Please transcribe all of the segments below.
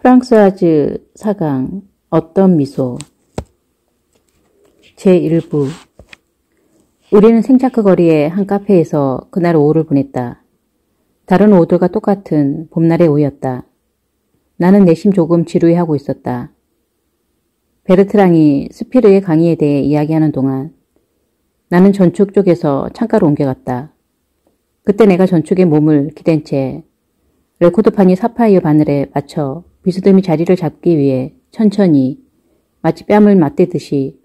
프랑스와즈 4강 어떤 미소 제1부 우리는 생차크 거리의 한 카페에서 그날 오후를 보냈다. 다른 오후들과 똑같은 봄날의 오후였다. 나는 내심 조금 지루해하고 있었다. 베르트랑이 스피르의 강의에 대해 이야기하는 동안 나는 전축 쪽에서 창가로 옮겨갔다. 그때 내가 전축에 몸을 기댄 채 레코드판이 사파이어 바늘에 맞춰 비스듬히 자리를 잡기 위해 천천히 마치 뺨을 맞대듯이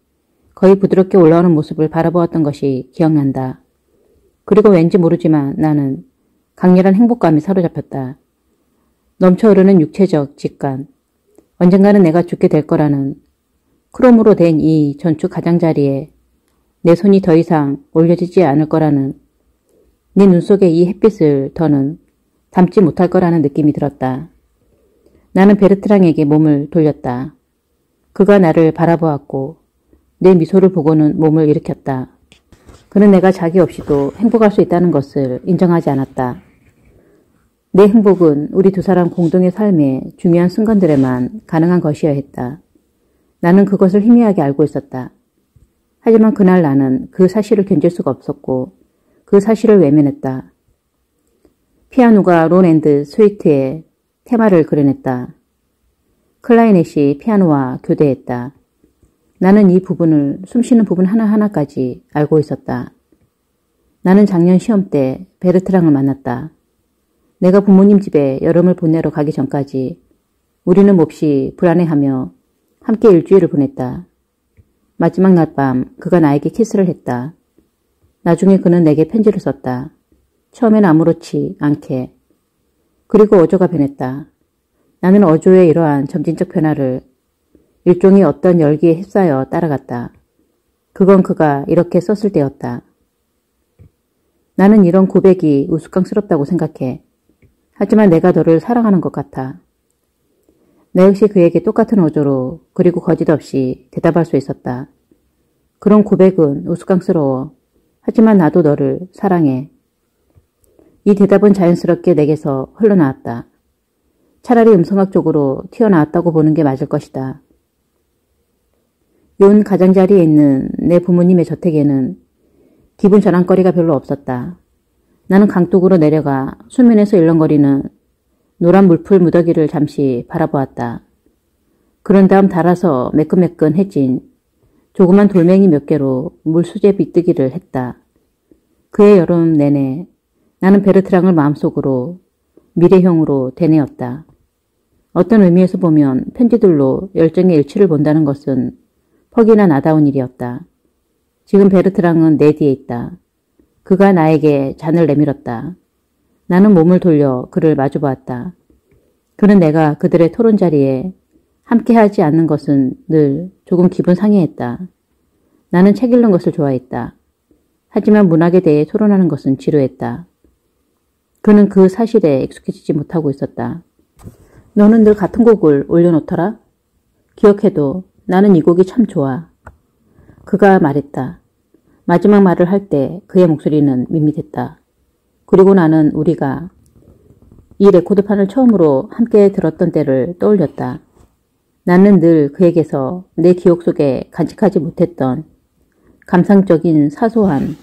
거의 부드럽게 올라오는 모습을 바라보았던 것이 기억난다. 그리고 왠지 모르지만 나는 강렬한 행복감에 사로잡혔다. 넘쳐흐르는 육체적 직관, 언젠가는 내가 죽게 될 거라는 크롬으로 된 이 전축 가장자리에 내 손이 더 이상 올려지지 않을 거라는 네 눈 속에 이 햇빛을 더는 담지 못할 거라는 느낌이 들었다. 나는 베르트랑에게 몸을 돌렸다. 그가 나를 바라보았고 내 미소를 보고는 몸을 일으켰다. 그는 내가 자기 없이도 행복할 수 있다는 것을 인정하지 않았다. 내 행복은 우리 두 사람 공동의 삶의 중요한 순간들에만 가능한 것이어야 했다. 나는 그것을 희미하게 알고 있었다. 하지만 그날 나는 그 사실을 견딜 수가 없었고 그 사실을 외면했다. 피아노가 론 앤드 스위트의 테마를 그려냈다. 클라이넷이 피아노와 교대했다. 나는 이 부분을 숨쉬는 부분 하나하나까지 알고 있었다. 나는 작년 시험 때 베르트랑을 만났다. 내가 부모님 집에 여름을 보내러 가기 전까지 우리는 몹시 불안해하며 함께 일주일을 보냈다. 마지막 날 밤 그가 나에게 키스를 했다. 나중에 그는 내게 편지를 썼다. 처음엔 아무렇지 않게. 그리고 어조가 변했다. 나는 어조의 이러한 점진적 변화를 일종의 어떤 열기에 휩싸여 따라갔다. 그건 그가 이렇게 썼을 때였다. 나는 이런 고백이 우스꽝스럽다고 생각해. 하지만 내가 너를 사랑하는 것 같아. 나 역시 그에게 똑같은 어조로 그리고 거짓 없이 대답할 수 있었다. 그런 고백은 우스꽝스러워. 하지만 나도 너를 사랑해. 이 대답은 자연스럽게 내게서 흘러나왔다. 차라리 음성학 쪽으로 튀어나왔다고 보는 게 맞을 것이다. 요 가장자리에 있는 내 부모님의 저택에는 기분 전환거리가 별로 없었다. 나는 강둑으로 내려가 수면에서 일렁거리는 노란 물풀 무더기를 잠시 바라보았다. 그런 다음 달아서 매끈매끈해진 조그만 돌멩이 몇 개로 물수제 빗뜨기를 했다. 그해 여름 내내 나는 베르트랑을 마음속으로 미래형으로 되뇌었다. 어떤 의미에서 보면 편지들로 열정의 일치를 본다는 것은 퍽이나 나다운 일이었다. 지금 베르트랑은 내 뒤에 있다. 그가 나에게 잔을 내밀었다. 나는 몸을 돌려 그를 마주보았다. 그는 내가 그들의 토론 자리에 함께하지 않는 것은 늘 조금 기분 상해했다. 나는 책 읽는 것을 좋아했다. 하지만 문학에 대해 토론하는 것은 지루했다. 그는 그 사실에 익숙해지지 못하고 있었다. 너는 늘 같은 곡을 올려놓더라? 기억해도 나는 이 곡이 참 좋아. 그가 말했다. 마지막 말을 할 때 그의 목소리는 밋밋했다. 그리고 나는 우리가 이 레코드판을 처음으로 함께 들었던 때를 떠올렸다. 나는 늘 그에게서 내 기억 속에 간직하지 못했던 감상적인 사소한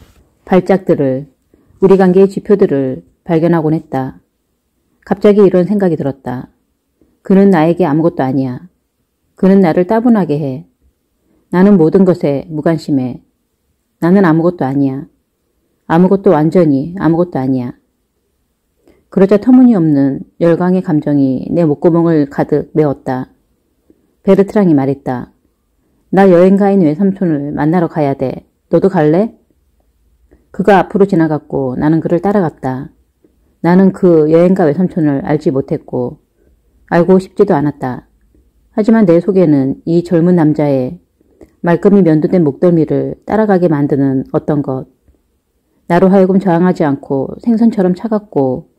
발작들을, 우리 관계의 지표들을 발견하곤 했다. 갑자기 이런 생각이 들었다. 그는 나에게 아무것도 아니야. 그는 나를 따분하게 해. 나는 모든 것에 무관심해. 나는 아무것도 아니야. 아무것도 완전히 아무것도 아니야. 그러자 터무니없는 열광의 감정이 내 목구멍을 가득 메웠다. 베르트랑이 말했다. 나 여행가인 외삼촌을 만나러 가야 돼. 너도 갈래? 그가 앞으로 지나갔고 나는 그를 따라갔다. 나는 그 여행가 외삼촌을 알지 못했고 알고 싶지도 않았다. 하지만 내 속에는 이 젊은 남자의 말끔히 면도된 목덜미를 따라가게 만드는 어떤 것, 나로 하여금 저항하지 않고 생선처럼 차갑고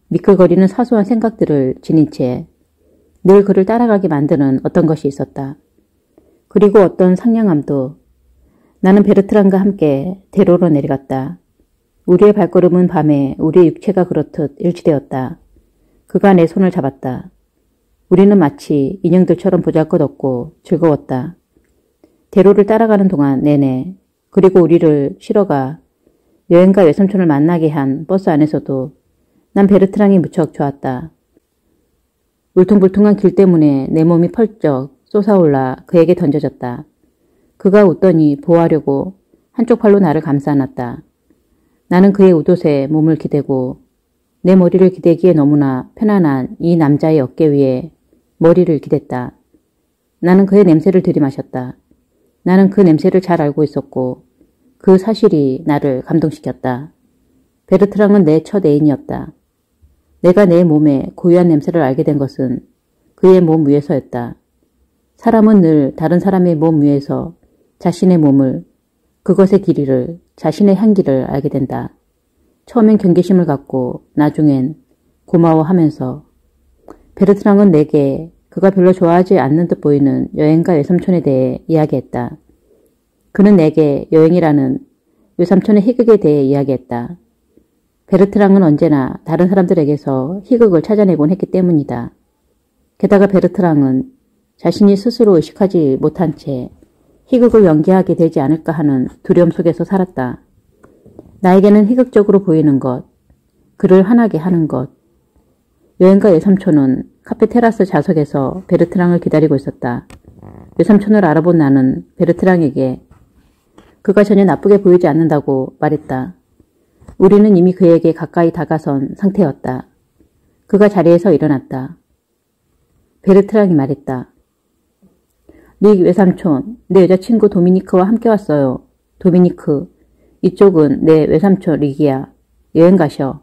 미끌거리는 사소한 생각들을 지닌 채 늘 그를 따라가게 만드는 어떤 것이 있었다. 그리고 어떤 상냥함도. 나는 베르트랑과 함께 대로로 내려갔다. 우리의 발걸음은 밤에 우리의 육체가 그렇듯 일치되었다. 그가 내 손을 잡았다. 우리는 마치 인형들처럼 보잘것없고 즐거웠다. 대로를 따라가는 동안 내내, 그리고 우리를 실어가 여행가 외삼촌을 만나게 한 버스 안에서도 난 베르트랑이 무척 좋았다. 울퉁불퉁한 길 때문에 내 몸이 펄쩍 솟아올라 그에게 던져졌다. 그가 웃더니 보호하려고 한쪽 팔로 나를 감싸 안았다. 나는 그의 웃옷에 몸을 기대고 내 머리를 기대기에 너무나 편안한 이 남자의 어깨 위에 머리를 기댔다. 나는 그의 냄새를 들이마셨다. 나는 그 냄새를 잘 알고 있었고 그 사실이 나를 감동시켰다. 베르트랑은 내 첫 애인이었다. 내가 내 몸의 고유한 냄새를 알게 된 것은 그의 몸 위에서였다. 사람은 늘 다른 사람의 몸 위에서 자신의 몸을, 그것의 길이를, 자신의 향기를 알게 된다. 처음엔 경계심을 갖고 나중엔 고마워하면서. 베르트랑은 내게 그가 별로 좋아하지 않는 듯 보이는 여행가 외삼촌에 대해 이야기했다. 그는 내게 여행이라는 외삼촌의 희극에 대해 이야기했다. 베르트랑은 언제나 다른 사람들에게서 희극을 찾아내곤 했기 때문이다. 게다가 베르트랑은 자신이 스스로 의식하지 못한 채 희극을 연기하게 되지 않을까 하는 두려움 속에서 살았다. 나에게는 희극적으로 보이는 것, 그를 화나게 하는 것. 여행가 외삼촌은 카페 테라스 좌석에서 베르트랑을 기다리고 있었다. 외삼촌을 알아본 나는 베르트랑에게 그가 전혀 나쁘게 보이지 않는다고 말했다. 우리는 이미 그에게 가까이 다가선 상태였다. 그가 자리에서 일어났다. 베르트랑이 말했다. 릭 외삼촌, 내 여자친구 도미니크와 함께 왔어요. 도미니크, 이쪽은 내 외삼촌 릭이야. 여행 가셔.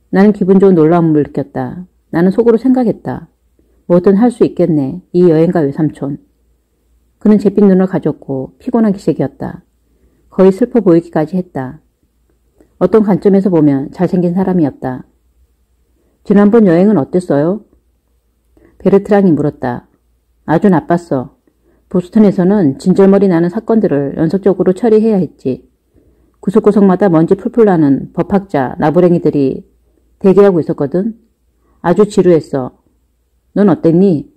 나는 기분 좋은 놀라움을 느꼈다. 나는 속으로 생각했다. 뭐든 할 수 있겠네. 이 여행가 외삼촌. 그는 잿빛 눈을 가졌고 피곤한 기색이었다. 거의 슬퍼 보이기까지 했다. 어떤 관점에서 보면 잘생긴 사람이었다. 지난번 여행은 어땠어요? 베르트랑이 물었다. 아주 나빴어. 보스턴에서는 진절머리 나는 사건들을 연속적으로 처리해야 했지. 구석구석마다 먼지 풀풀 나는 법학자, 나부랭이들이 대기하고 있었거든. 아주 지루했어. 넌 어땠니?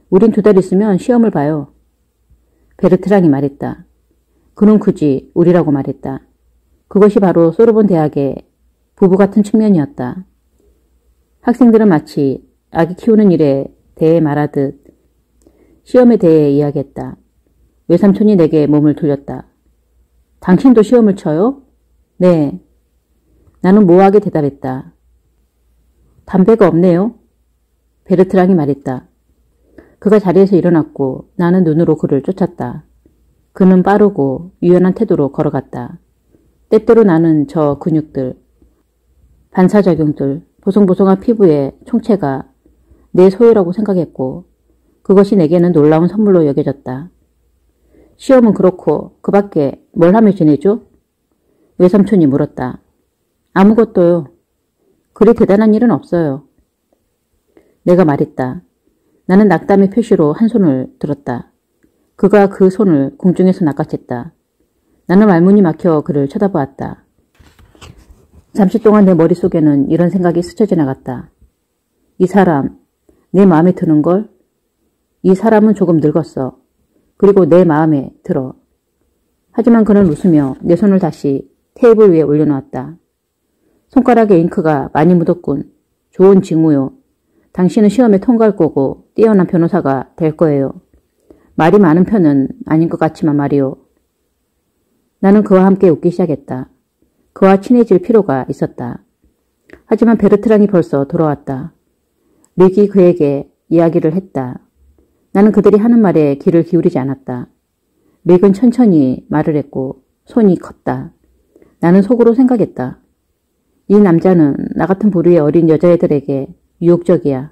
우린 2달 있으면 시험을 봐요. 베르트랑이 말했다. 그는 굳이 우리라고 말했다. 그것이 바로 소르본 대학의 부부 같은 측면이었다. 학생들은 마치 아기 키우는 일에 대해 말하듯 시험에 대해 이야기했다. 외삼촌이 내게 몸을 돌렸다. 당신도 시험을 쳐요? 네. 나는 모호하게 대답했다. 담배가 없네요. 베르트랑이 말했다. 그가 자리에서 일어났고 나는 눈으로 그를 쫓았다. 그는 빠르고 유연한 태도로 걸어갔다. 때때로 나는 저 근육들, 반사작용들, 보송보송한 피부의 총체가 내 소유라고 생각했고 그것이 내게는 놀라운 선물로 여겨졌다. 시험은 그렇고 그 밖에 뭘 하며 지내죠? 외삼촌이 물었다. 아무것도요. 그리 대단한 일은 없어요. 내가 말했다. 나는 낙담의 표시로 한 손을 들었다. 그가 그 손을 공중에서 낚아챘다. 나는 말문이 막혀 그를 쳐다보았다. 잠시 동안 내 머릿속에는 이런 생각이 스쳐 지나갔다. 이 사람, 내 마음에 드는걸? 이 사람은 조금 늙었어. 그리고 내 마음에 들어. 하지만 그는 웃으며 내 손을 다시 테이블 위에 올려놓았다. 손가락에 잉크가 많이 묻었군. 좋은 징후요. 당신은 시험에 통과할 거고 뛰어난 변호사가 될 거예요. 말이 많은 편은 아닌 것 같지만 말이요. 나는 그와 함께 웃기 시작했다. 그와 친해질 필요가 있었다. 하지만 베르트랑이 벌써 돌아왔다. 릭이 그에게 이야기를 했다. 나는 그들이 하는 말에 귀를 기울이지 않았다. 릭은 천천히 말을 했고 손이 컸다. 나는 속으로 생각했다. 이 남자는 나 같은 부류의 어린 여자애들에게 유혹적이야.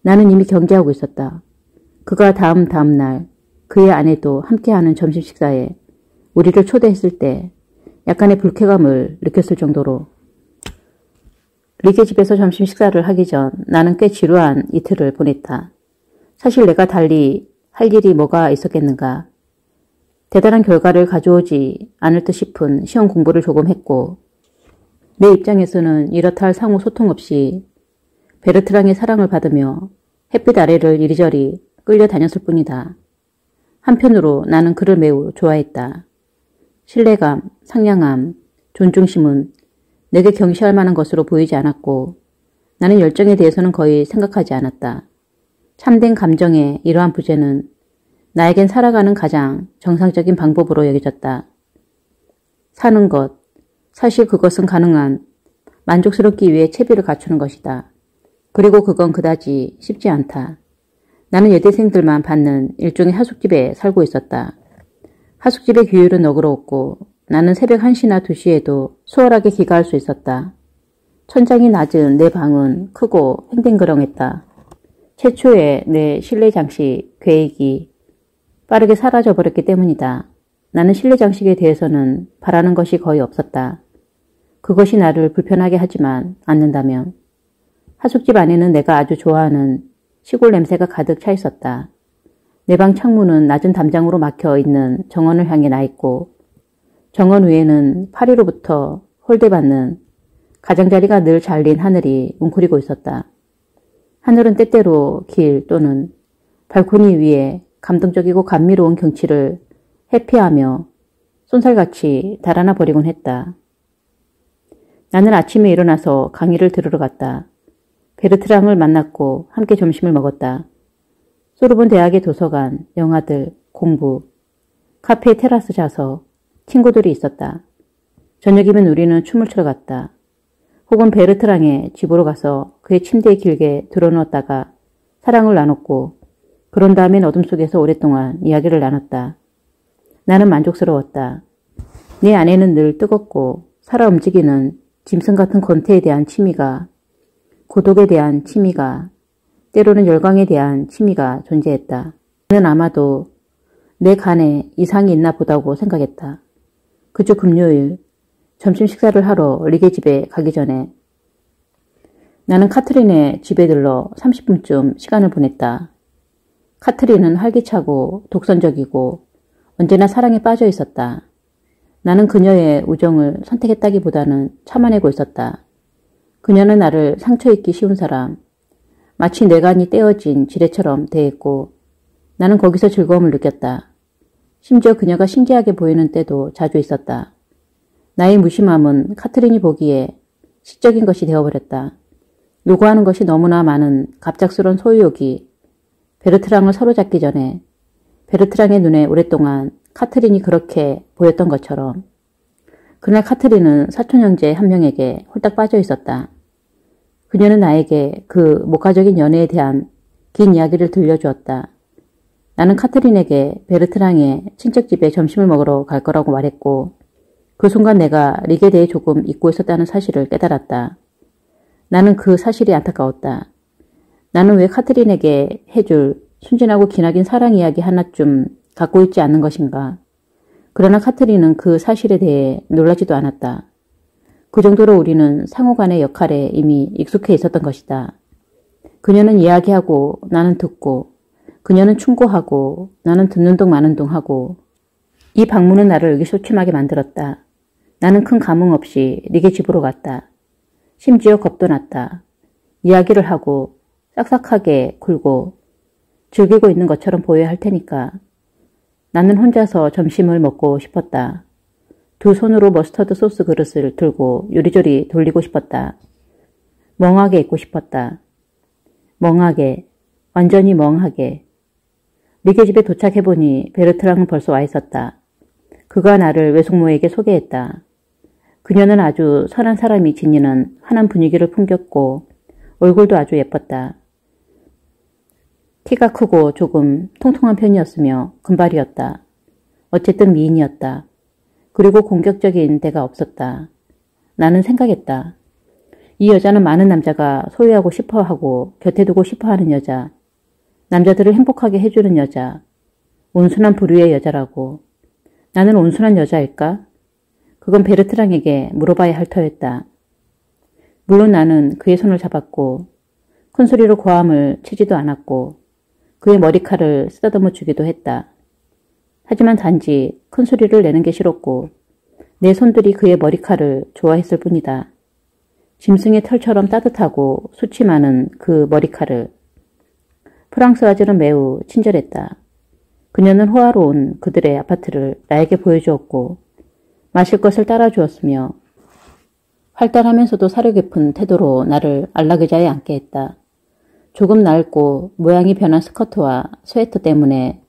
나는 이미 경계하고 있었다. 그가 다음 날 그의 아내도 함께하는 점심 식사에 우리를 초대했을 때 약간의 불쾌감을 느꼈을 정도로. 릭의 집에서 점심 식사를 하기 전 나는 꽤 지루한 이틀을 보냈다. 사실 내가 달리 할 일이 뭐가 있었겠는가. 대단한 결과를 가져오지 않을 듯 싶은 시험 공부를 조금 했고 내 입장에서는 이렇다 할 상호 소통 없이 베르트랑의 사랑을 받으며 햇빛 아래를 이리저리 끌려다녔을 뿐이다. 한편으로 나는 그를 매우 좋아했다. 신뢰감, 상냥함, 존중심은 내게 경시할 만한 것으로 보이지 않았고 나는 열정에 대해서는 거의 생각하지 않았다. 참된 감정의 이러한 부재는 나에겐 살아가는 가장 정상적인 방법으로 여겨졌다. 사는 것, 사실 그것은 가능한 만족스럽기 위해 채비를 갖추는 것이다. 그리고 그건 그다지 쉽지 않다. 나는 여대생들만 받는 일종의 하숙집에 살고 있었다. 하숙집의 규율은 너그러웠고 나는 새벽 1시나 2시에도 수월하게 귀가할 수 있었다. 천장이 낮은 내 방은 크고 횡댕그렁했다. 최초의 내 실내 장식 계획이 빠르게 사라져버렸기 때문이다. 나는 실내 장식에 대해서는 바라는 것이 거의 없었다. 그것이 나를 불편하게 하지만 않는다면. 하숙집 안에는 내가 아주 좋아하는 시골 냄새가 가득 차 있었다. 내 방 창문은 낮은 담장으로 막혀 있는 정원을 향해 나 있고 정원 위에는 파리로부터 홀대받는 가장자리가 늘 잘린 하늘이 웅크리고 있었다. 하늘은 때때로 길 또는 발코니 위에 감동적이고 감미로운 경치를 회피하며 쏜살같이 달아나 버리곤 했다. 나는 아침에 일어나서 강의를 들으러 갔다. 베르트랑을 만났고 함께 점심을 먹었다. 소르본 대학의 도서관, 영화들, 공부, 카페 테라스 좌석, 친구들이 있었다. 저녁이면 우리는 춤을 추러 갔다. 혹은 베르트랑의 집으로 가서 그의 침대에 길게 드러누웠다가 사랑을 나눴고 그런 다음엔 어둠 속에서 오랫동안 이야기를 나눴다. 나는 만족스러웠다. 내 안에는 늘 뜨겁고 살아 움직이는 짐승 같은 권태에 대한 취미가, 고독에 대한 취미가, 때로는 열광에 대한 취미가 존재했다. 나는 아마도 내 간에 이상이 있나 보다고 생각했다. 그주 금요일 점심 식사를 하러 리게 집에 가기 전에 나는 카트린의 집에 들러 30분쯤 시간을 보냈다. 카트린은 활기차고 독선적이고 언제나 사랑에 빠져 있었다. 나는 그녀의 우정을 선택했다기보다는 참아내고 있었다. 그녀는 나를 상처 입기 쉬운 사람, 마치 뇌관이 떼어진 지뢰처럼 대했고 나는 거기서 즐거움을 느꼈다. 심지어 그녀가 신기하게 보이는 때도 자주 있었다. 나의 무심함은 카트린이 보기에 시적인 것이 되어버렸다. 요구하는 것이 너무나 많은 갑작스러운 소유욕이 베르트랑을 사로잡기 전에 베르트랑의 눈에 오랫동안 카트린이 그렇게 보였던 것처럼 그날 카트린은 사촌 형제 한 명에게 홀딱 빠져 있었다. 그녀는 나에게 그 목가적인 연애에 대한 긴 이야기를 들려주었다. 나는 카트린에게 베르트랑의 친척집에 점심을 먹으러 갈 거라고 말했고 그 순간 내가 릭에 대해 조금 잊고 있었다는 사실을 깨달았다. 나는 그 사실이 안타까웠다. 나는 왜 카트린에게 해줄 순진하고 기나긴 사랑 이야기 하나쯤 갖고 있지 않는 것인가. 그러나 카트린은 그 사실에 대해 놀라지도 않았다. 그 정도로 우리는 상호간의 역할에 이미 익숙해 있었던 것이다. 그녀는 이야기하고 나는 듣고 그녀는 충고하고 나는 듣는 둥 마는 둥 하고 이 방문은 나를 의기소침하게 만들었다. 나는 큰 감흥 없이 릭의 집으로 갔다. 심지어 겁도 났다. 이야기를 하고 싹싹하게 굴고 즐기고 있는 것처럼 보여야 할 테니까. 나는 혼자서 점심을 먹고 싶었다. 두 손으로 머스터드 소스 그릇을 들고 요리조리 돌리고 싶었다. 멍하게 있고 싶었다. 멍하게, 완전히 멍하게. 릭의 집에 도착해보니 베르트랑은 벌써 와 있었다. 그가 나를 외숙모에게 소개했다. 그녀는 아주 선한 사람이 지니는 환한 분위기를 풍겼고 얼굴도 아주 예뻤다. 키가 크고 조금 통통한 편이었으며 금발이었다. 어쨌든 미인이었다. 그리고 공격적인 데가 없었다. 나는 생각했다. 이 여자는 많은 남자가 소유하고 싶어하고 곁에 두고 싶어하는 여자, 남자들을 행복하게 해주는 여자, 온순한 부류의 여자라고. 나는 온순한 여자일까? 그건 베르트랑에게 물어봐야 할 터였다. 물론 나는 그의 손을 잡았고 큰 소리로 고함을 치지도 않았고 그의 머리칼을 쓰다듬어 주기도 했다. 하지만 단지 큰 소리를 내는 게 싫었고 내 손들이 그의 머리칼을 좋아했을 뿐이다. 짐승의 털처럼 따뜻하고 수치 많은 그 머리칼을. 프랑스 아저는 매우 친절했다. 그녀는 호화로운 그들의 아파트를 나에게 보여주었고 마실 것을 따라주었으며 활달하면서도 사려 깊은 태도로 나를 안락의자에 앉게 했다. 조금 낡고 모양이 변한 스커트와 스웨터 때문에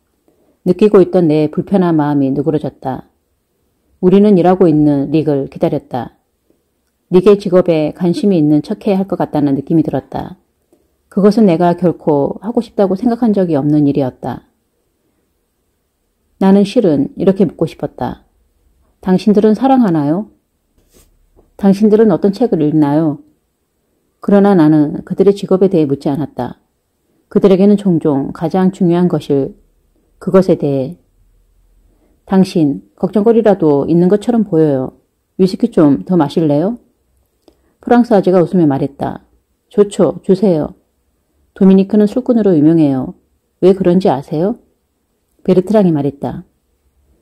느끼고 있던 내 불편한 마음이 누그러졌다. 우리는 일하고 있는 릭을 기다렸다. 릭의 직업에 관심이 있는 척해야 할 것 같다는 느낌이 들었다. 그것은 내가 결코 하고 싶다고 생각한 적이 없는 일이었다. 나는 실은 이렇게 묻고 싶었다. 당신들은 사랑하나요? 당신들은 어떤 책을 읽나요? 그러나 나는 그들의 직업에 대해 묻지 않았다. 그들에게는 종종 가장 중요한 것일 그것에 대해. 당신 걱정거리라도 있는 것처럼 보여요. 위스키 좀 더 마실래요? 프랑스 아재가 웃으며 말했다. 좋죠. 주세요. 도미니크는 술꾼으로 유명해요. 왜 그런지 아세요? 베르트랑이 말했다.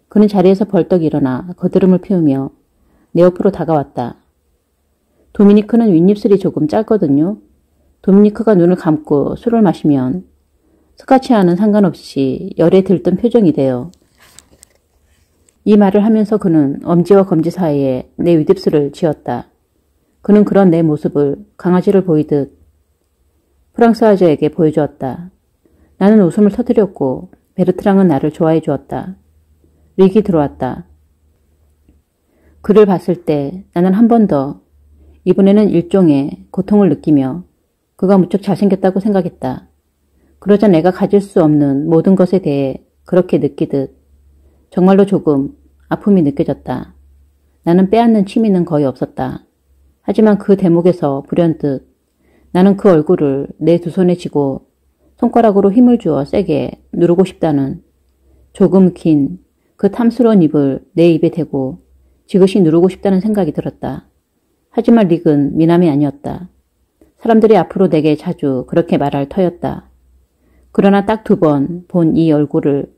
그는 자리에서 벌떡 일어나 거드름을 피우며 내 옆으로 다가왔다. 도미니크는 윗입술이 조금 짧거든요. 도미니크가 눈을 감고 술을 마시면 스카치와는 상관없이 열에 들뜬 표정이 돼요. 이 말을 하면서 그는 엄지와 검지 사이에 내 윗입술을 쥐었다. 그는 그런 내 모습을 강아지를 보이듯 프랑스 아저에게 보여주었다. 나는 웃음을 터뜨렸고 베르트랑은 나를 좋아해 주었다. 릭이 들어왔다. 그를 봤을 때 나는 한 번 더 이번에는 일종의 고통을 느끼며 그가 무척 잘생겼다고 생각했다. 그러자 내가 가질 수 없는 모든 것에 대해 그렇게 느끼듯 정말로 조금 아픔이 느껴졌다. 나는 빼앗는 취미는 거의 없었다. 하지만 그 대목에서 불현듯 나는 그 얼굴을 내 두 손에 쥐고 손가락으로 힘을 주어 세게 누르고 싶다는 조금 긴 그 탐스러운 입을 내 입에 대고 지그시 누르고 싶다는 생각이 들었다. 하지만 릭은 미남이 아니었다. 사람들이 앞으로 내게 자주 그렇게 말할 터였다. 그러나 딱 두 번 본 이 얼굴을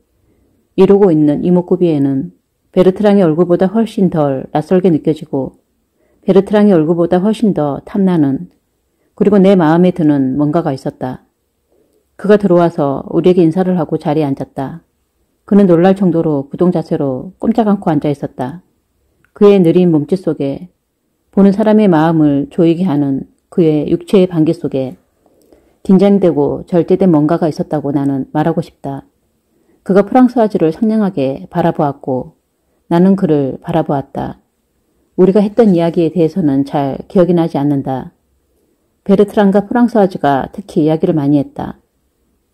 이루고 있는 이목구비에는 베르트랑의 얼굴보다 훨씬 덜 낯설게 느껴지고 베르트랑의 얼굴보다 훨씬 더 탐나는 그리고 내 마음에 드는 뭔가가 있었다. 그가 들어와서 우리에게 인사를 하고 자리에 앉았다. 그는 놀랄 정도로 부동 자세로 꼼짝 않고 앉아 있었다. 그의 느린 몸짓 속에 보는 사람의 마음을 조이게 하는 그의 육체의 반기 속에 긴장되고 절제된 뭔가가 있었다고 나는 말하고 싶다. 그가 프랑스 아지를 상냥하게 바라보았고 나는 그를 바라보았다. 우리가 했던 이야기에 대해서는 잘 기억이 나지 않는다. 베르트랑과 프랑스 아지가 특히 이야기를 많이 했다.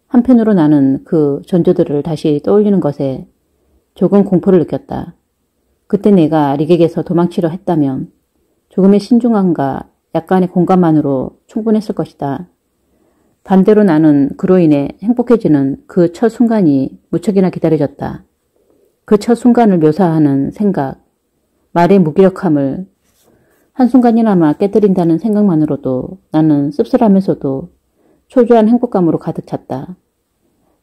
한편으로 나는 그 전조들을 다시 떠올리는 것에 조금 공포를 느꼈다. 그때 내가 릭에게서 도망치려 했다면 조금의 신중함과 약간의 공감만으로 충분했을 것이다. 반대로 나는 그로 인해 행복해지는 그 첫 순간이 무척이나 기다려졌다. 그 첫 순간을 묘사하는 생각, 말의 무기력함을 한순간이나마 깨뜨린다는 생각만으로도 나는 씁쓸하면서도 초조한 행복감으로 가득 찼다.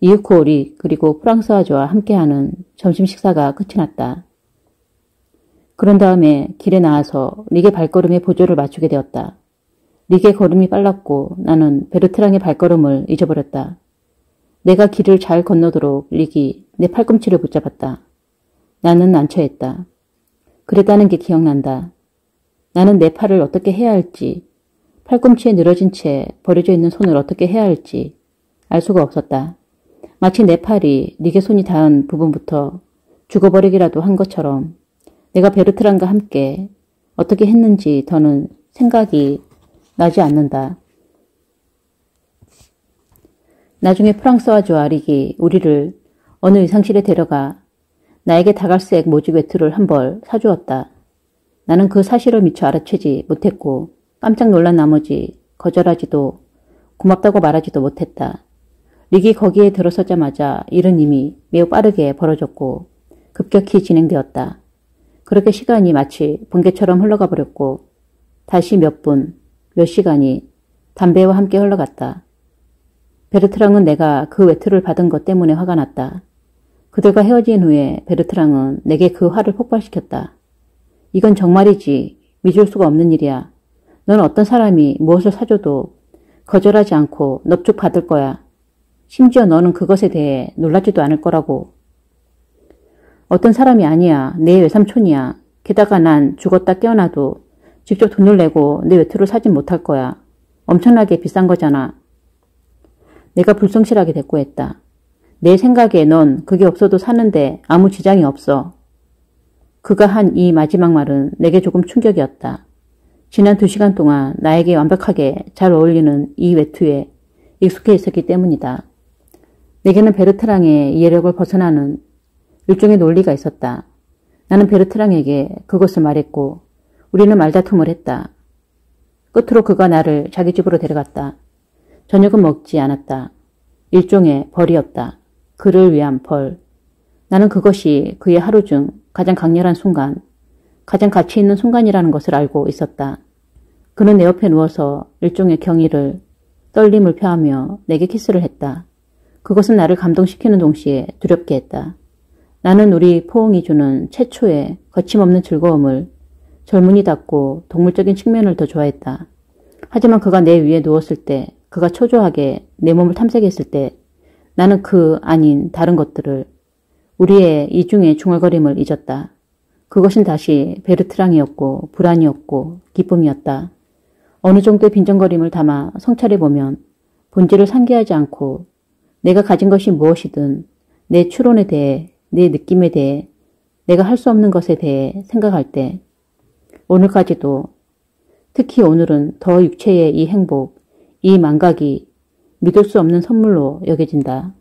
이윽고 릭 그리고 프랑스 아저와 함께하는 점심 식사가 끝이 났다. 그런 다음에 길에 나와서 릭의 발걸음에 보조를 맞추게 되었다. 릭의 걸음이 빨랐고 나는 베르트랑의 발걸음을 잊어버렸다. 내가 길을 잘 건너도록 릭이 내 팔꿈치를 붙잡았다. 나는 난처했다. 그랬다는 게 기억난다. 나는 내 팔을 어떻게 해야 할지, 팔꿈치에 늘어진 채 버려져 있는 손을 어떻게 해야 할지 알 수가 없었다. 마치 내 팔이 릭의 손이 닿은 부분부터 죽어버리기라도 한 것처럼 내가 베르트랑과 함께 어떻게 했는지 더는 생각이 나지 않는다. 나중에 프랑스와 조아 릭이 우리를 어느 의상실에 데려가 나에게 다갈색 모직 외투를 한 벌 사주었다. 나는 그 사실을 미처 알아채지 못했고 깜짝 놀란 나머지 거절하지도 고맙다고 말하지도 못했다. 릭이 거기에 들어서자마자 일은 이미 매우 빠르게 벌어졌고 급격히 진행되었다. 그렇게 시간이 마치 번개처럼 흘러가 버렸고 다시 몇 분, 몇 시간이 담배와 함께 흘러갔다. 베르트랑은 내가 그 외투를 받은 것 때문에 화가 났다. 그들과 헤어진 후에 베르트랑은 내게 그 화를 폭발시켰다. 이건 정말이지 믿을 수가 없는 일이야. 넌 어떤 사람이 무엇을 사줘도 거절하지 않고 넙죽 받을 거야. 심지어 너는 그것에 대해 놀라지도 않을 거라고. 어떤 사람이 아니야. 내 외삼촌이야. 게다가 난 죽었다 깨어나도 직접 돈을 내고 내 외투를 사진 못할 거야. 엄청나게 비싼 거잖아. 내가 불성실하게 대꾸했다. 내 생각에 넌 그게 없어도 사는데 아무 지장이 없어. 그가 한 이 마지막 말은 내게 조금 충격이었다. 지난 2시간 동안 나에게 완벽하게 잘 어울리는 이 외투에 익숙해 있었기 때문이다. 내게는 베르트랑의 이해력을 벗어나는 일종의 논리가 있었다. 나는 베르트랑에게 그것을 말했고 우리는 말다툼을 했다. 끝으로 그가 나를 자기 집으로 데려갔다. 저녁은 먹지 않았다. 일종의 벌이었다. 그를 위한 벌. 나는 그것이 그의 하루 중 가장 강렬한 순간, 가장 가치 있는 순간이라는 것을 알고 있었다. 그는 내 옆에 누워서 일종의 경의를, 떨림을 표하며 내게 키스를 했다. 그것은 나를 감동시키는 동시에 두렵게 했다. 나는 우리 포옹이 주는 최초의 거침없는 즐거움을, 젊은이답고 동물적인 측면을 더 좋아했다. 하지만 그가 내 위에 누웠을 때, 그가 초조하게 내 몸을 탐색했을 때 나는 그 아닌 다른 것들을, 우리의 이중의 중얼거림을 잊었다. 그것은 다시 베르트랑이었고 불안이었고 기쁨이었다. 어느 정도의 빈정거림을 담아 성찰해보면 본질을 상기하지 않고 내가 가진 것이 무엇이든 내 추론에 대해, 내 느낌에 대해, 내가 할 수 없는 것에 대해 생각할 때 오늘까지도, 특히 오늘은 더 육체의 이 행복, 이 망각이 믿을 수 없는 선물로 여겨진다.